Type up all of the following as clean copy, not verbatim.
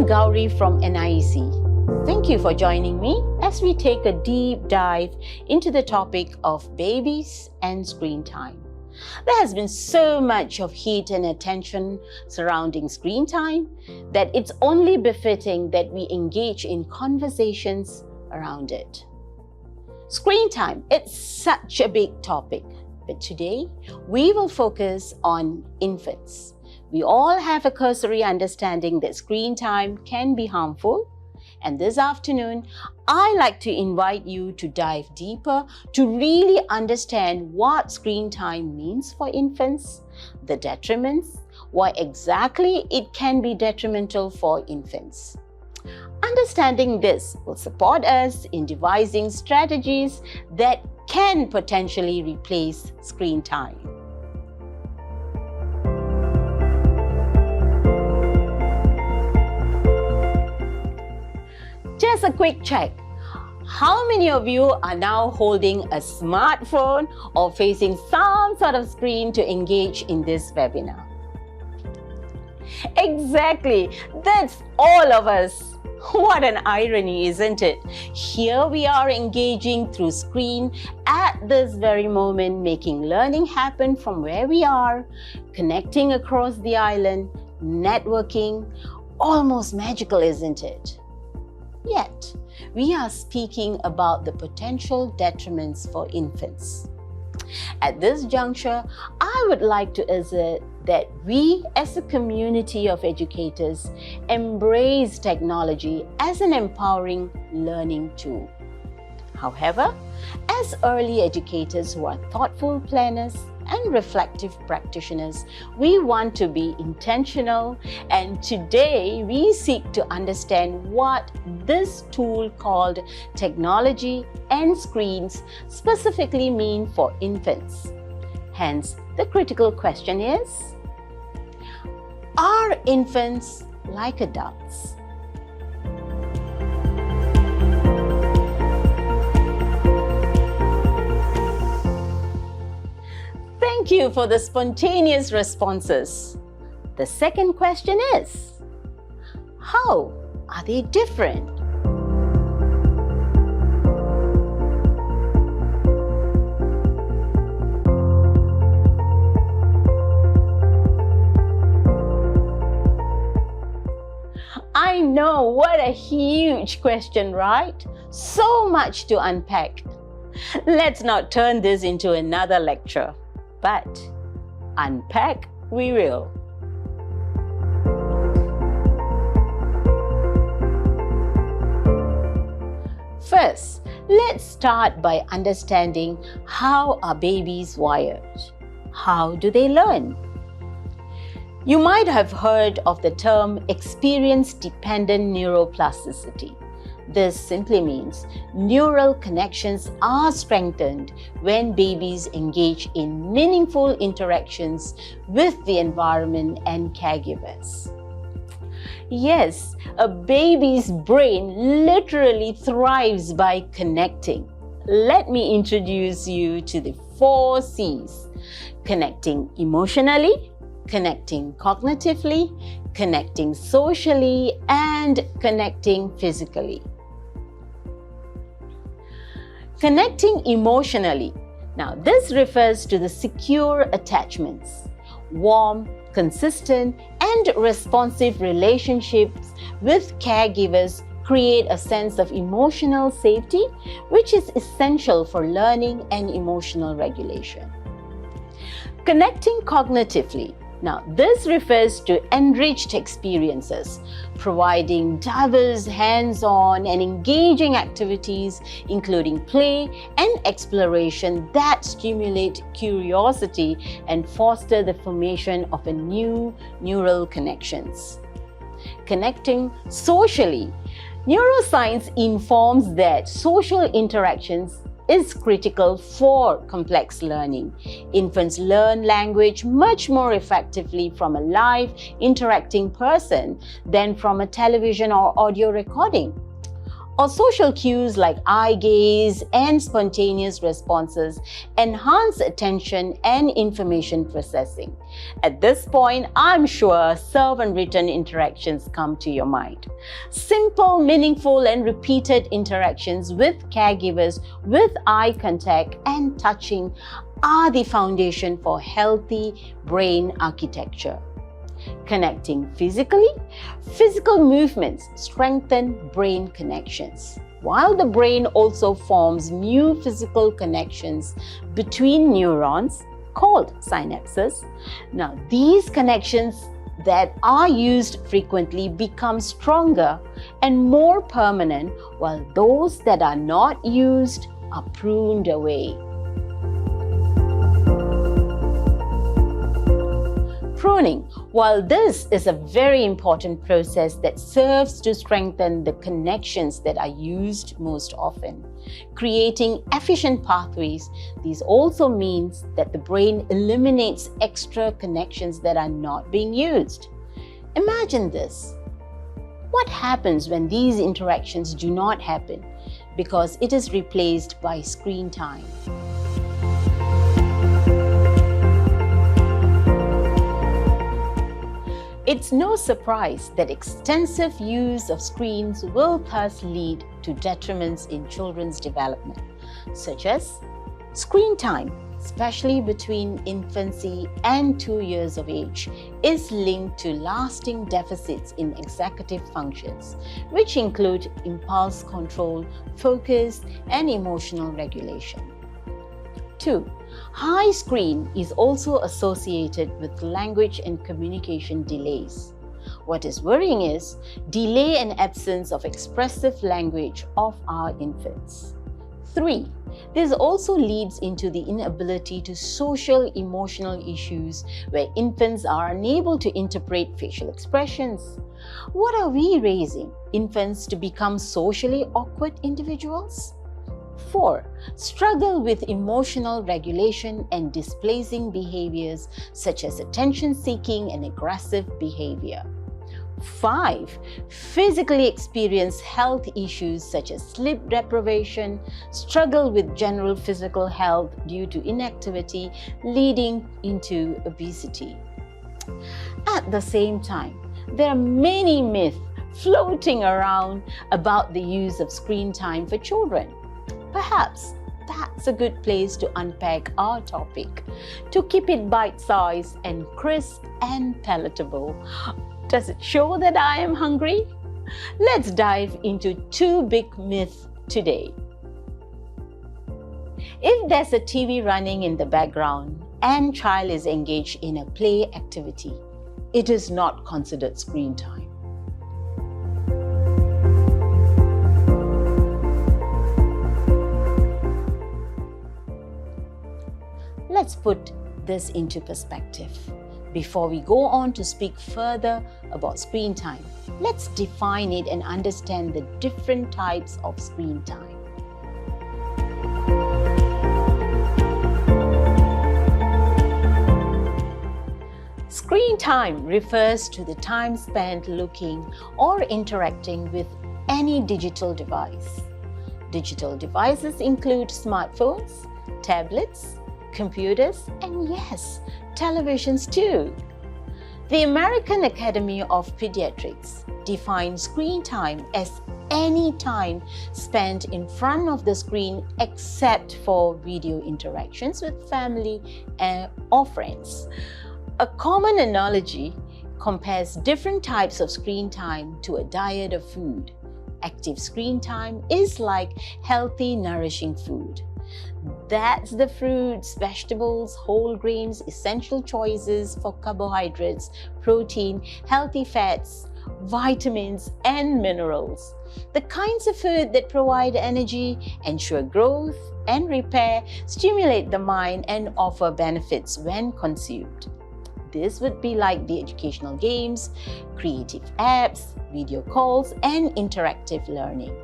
I'm Gowri from NIEC. Thank you for joining me as we take a deep dive into the topic of babies and screen time. There has been so much of heat and attention surrounding screen time that it's only befitting that we engage in conversations around it. Screen time, it's such a big topic, but today we will focus on infants. We all have a cursory understanding that screen time can be harmful, and this afternoon I like to invite you to dive deeper to really understand what screen time means for infants, the detriments, why exactly it can be detrimental for infants. Understanding this will support us in devising strategies that can potentially replace screen time. Just a quick check. How many of you are now holding a smartphone or facing some sort of screen to engage in this webinar? Exactly, that's all of us. What an irony, isn't it? Here we are engaging through screen at this very moment, making learning happen from where we are, connecting across the island, networking. Almost magical, isn't it? Yet, we are speaking about the potential detriments for infants. At this juncture, I would like to assert that we as a community of educators embrace technology as an empowering learning tool. However, as early educators who are thoughtful planners and reflective practitioners, we want to be intentional, and today we seek to understand what this tool called technology and screens specifically mean for infants. Hence, the critical question is, are infants like adults? Thank you for the spontaneous responses. The second question is, how are they different? I know, what a huge question, right? So much to unpack. Let's not turn this into another lecture, but unpack we will. First, let's start by understanding how are babies wired. How do they learn? You might have heard of the term experience-dependent neuroplasticity. This simply means neural connections are strengthened when babies engage in meaningful interactions with the environment and caregivers. Yes, a baby's brain literally thrives by connecting. Let me introduce you to the 4 C's: connecting emotionally, connecting cognitively, connecting socially, and connecting physically. Connecting emotionally. Now, this refers to the secure attachments, warm, consistent, and responsive relationships with caregivers create a sense of emotional safety, which is essential for learning and emotional regulation. Connecting cognitively. Now, this refers to enriched experiences, providing diverse hands-on and engaging activities, including play and exploration that stimulate curiosity and foster the formation of a new neural connections. Connecting socially. Neuroscience informs that social interactions is critical for complex learning. Infants learn language much more effectively from a live, interacting person than from a television or audio recording. Or social cues like eye gaze and spontaneous responses enhance attention and information processing. At this point, I'm sure serve and written interactions come to your mind. Simple, meaningful, and repeated interactions with caregivers with eye contact and touching are the foundation for healthy brain architecture. Connecting physically, physical movements strengthen brain connections, while the brain also forms new physical connections between neurons called synapses. Now, these connections that are used frequently become stronger and more permanent, while those that are not used are pruned away. Pruning. While this is a very important process that serves to strengthen the connections that are used most often, creating efficient pathways, this also means that the brain eliminates extra connections that are not being used. Imagine this. What happens when these interactions do not happen because it is replaced by screen time? It's no surprise that extensive use of screens will thus lead to detriments in children's development, such as screen time, especially between infancy and 2 years of age, is linked to lasting deficits in executive functions, which include impulse control, focus, and emotional regulation. 2. High screen is also associated with language and communication delays. What is worrying is delay and absence of expressive language of our infants. 3. This also leads into the inability to social emotional issues where infants are unable to interpret facial expressions. What are we raising? Infants to become socially awkward individuals? 4. Struggle with emotional regulation and displacing behaviors such as attention-seeking and aggressive behavior. 5. Physically experience health issues such as sleep deprivation, struggle with general physical health due to inactivity, leading into obesity. At the same time, there are many myths floating around about the use of screen time for children. Perhaps that's a good place to unpack our topic, to keep it bite-sized and crisp and palatable. Does it show that I am hungry? Let's dive into 2 big myths today. If there's a TV running in the background and child is engaged in a play activity, it is not considered screen time. Let's put this into perspective. Before we go on to speak further about screen time, let's define it and understand the different types of screen time. Screen time refers to the time spent looking or interacting with any digital device. Digital devices include smartphones, tablets, computers, and yes, televisions too. The American Academy of Pediatrics defines screen time as any time spent in front of the screen except for video interactions with family or friends. A common analogy compares different types of screen time to a diet of food. Active screen time is like healthy, nourishing food. That's the fruits, vegetables, whole grains, essential choices for carbohydrates, protein, healthy fats, vitamins, and minerals. The kinds of food that provide energy, ensure growth and repair, stimulate the mind, and offer benefits when consumed. This would be like the educational games, creative apps, video calls, and interactive learning.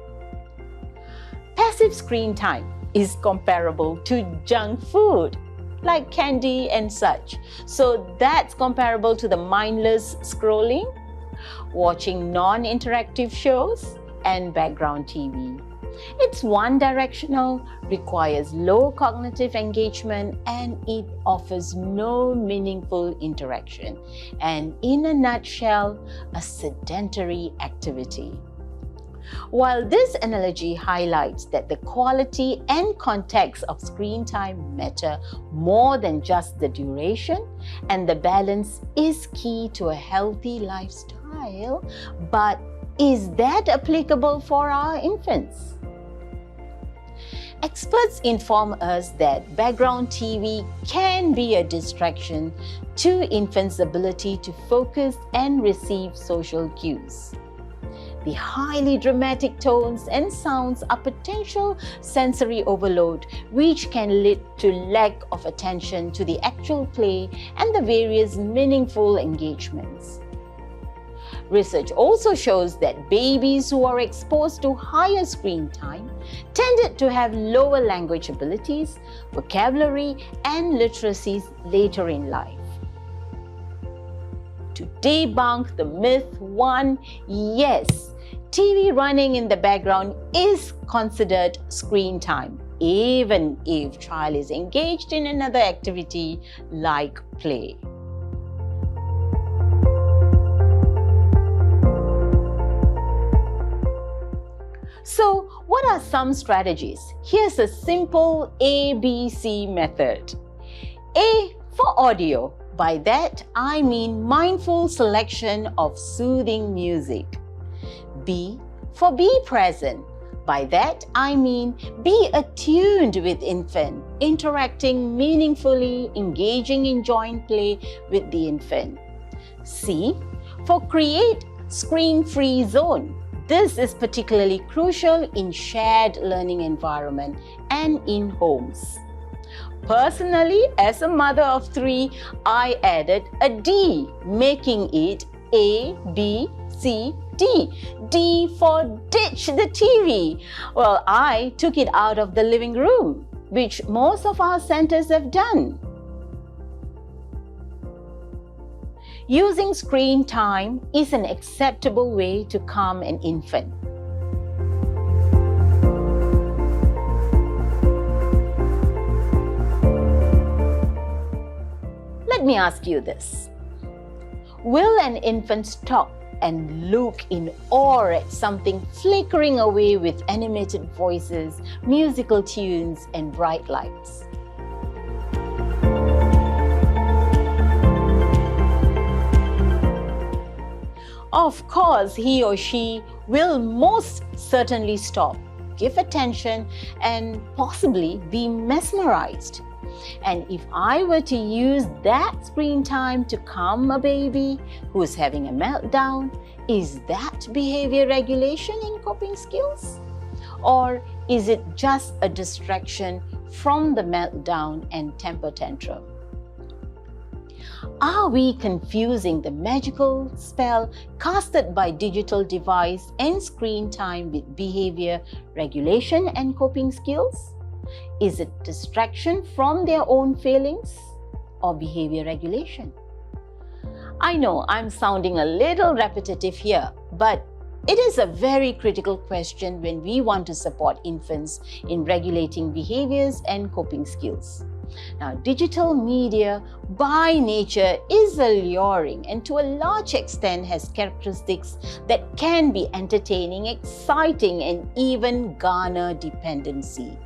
Passive screen time is comparable to junk food like candy and such. So that's comparable to the mindless scrolling, watching non-interactive shows, and background TV. It's one-directional, requires low cognitive engagement, and it offers no meaningful interaction. And in a nutshell, a sedentary activity. While this analogy highlights that the quality and context of screen time matter more than just the duration, and the balance is key to a healthy lifestyle, but is that applicable for our infants? Experts inform us that background TV can be a distraction to infants' ability to focus and receive social cues. The highly dramatic tones and sounds are potential sensory overload, which can lead to lack of attention to the actual play and the various meaningful engagements. Research also shows that babies who are exposed to higher screen time tended to have lower language abilities, vocabulary, and literacies later in life. To debunk the myth 1, yes, TV running in the background is considered screen time, even if child is engaged in another activity like play. So, what are some strategies? Here's a simple ABC method. A for audio. By that, I mean mindful selection of soothing music. B for be present. By that, I mean be attuned with infant, interacting meaningfully, engaging in joint play with the infant. C for create screen-free zone. This is particularly crucial in shared learning environment and in homes. Personally, as a mother of 3, I added a D, making it A, B, C, D. D for ditch the TV. Well, I took it out of the living room, which most of our centers have done. Using screen time is an acceptable way to calm an infant. Let me ask you this. Will an infant stop and look in awe at something flickering away with animated voices, musical tunes, and bright lights? Of course, he or she will most certainly stop, give attention, and possibly be mesmerized. And if I were to use that screen time to calm a baby who is having a meltdown, is that behavior regulation in coping skills? Or is it just a distraction from the meltdown and temper tantrum? Are we confusing the magical spell casted by digital device and screen time with behavior regulation and coping skills? Is it distraction from their own feelings or behavior regulation? I know I'm sounding a little repetitive here, but it is a very critical question when we want to support infants in regulating behaviors and coping skills. Now, digital media by nature is alluring and to a large extent has characteristics that can be entertaining, exciting, and even garner dependency.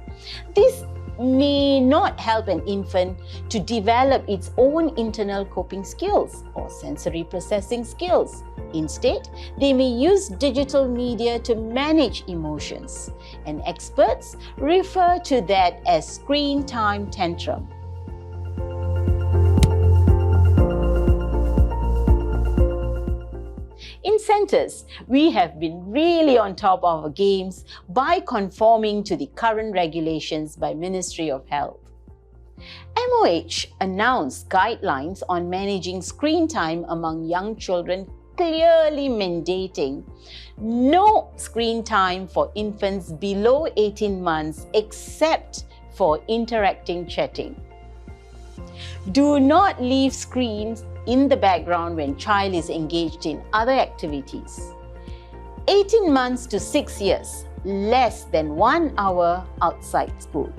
This may not help an infant to develop its own internal coping skills or sensory processing skills. Instead, they may use digital media to manage emotions, and experts refer to that as screen time tantrum. In centers, we have been really on top of our games by conforming to the current regulations by Ministry of Health. MOH announced guidelines on managing screen time among young children, clearly mandating no screen time for infants below 18 months except for interacting chatting. Do not leave screens in the background when child is engaged in other activities. 18 months to 6 years, less than 1 hour outside school.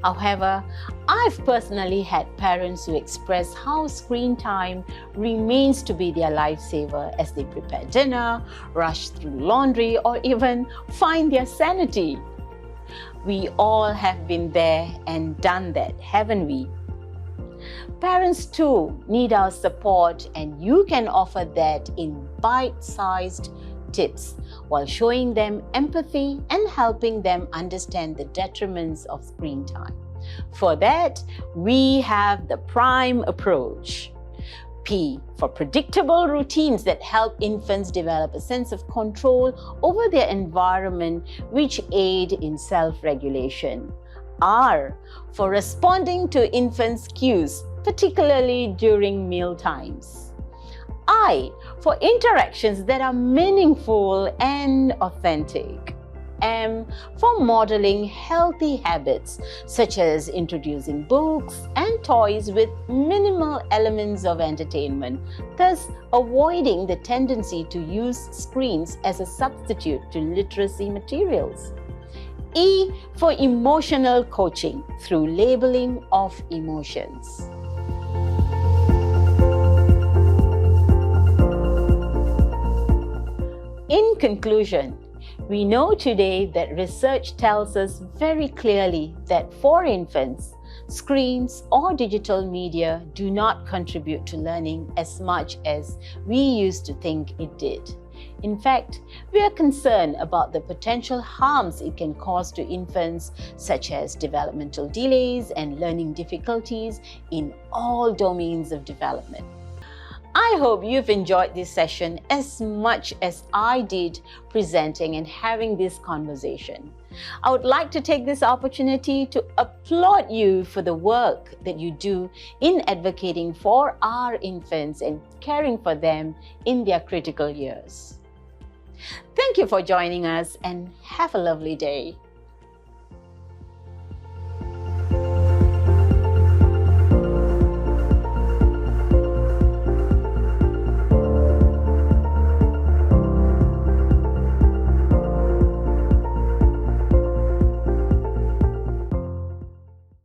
However, I've personally had parents who express how screen time remains to be their lifesaver as they prepare dinner, rush through laundry, or even find their sanity. We all have been there and done that, haven't we? Parents too need our support, and you can offer that in bite-sized tips while showing them empathy and helping them understand the detriments of screen time. For that, we have the PRIME approach. P for predictable routines that help infants develop a sense of control over their environment, which aid in self-regulation. R for responding to infants' cues, particularly during meal times. I for interactions that are meaningful and authentic. M for modeling healthy habits, such as introducing books and toys with minimal elements of entertainment, thus avoiding the tendency to use screens as a substitute to literacy materials. E for emotional coaching through labeling of emotions. In conclusion, we know today that research tells us very clearly that for infants, screens or digital media do not contribute to learning as much as we used to think it did. In fact, we are concerned about the potential harms it can cause to infants, such as developmental delays and learning difficulties in all domains of development. I hope you've enjoyed this session as much as I did presenting and having this conversation. I would like to take this opportunity to applaud you for the work that you do in advocating for our infants and caring for them in their critical years. Thank you for joining us and have a lovely day.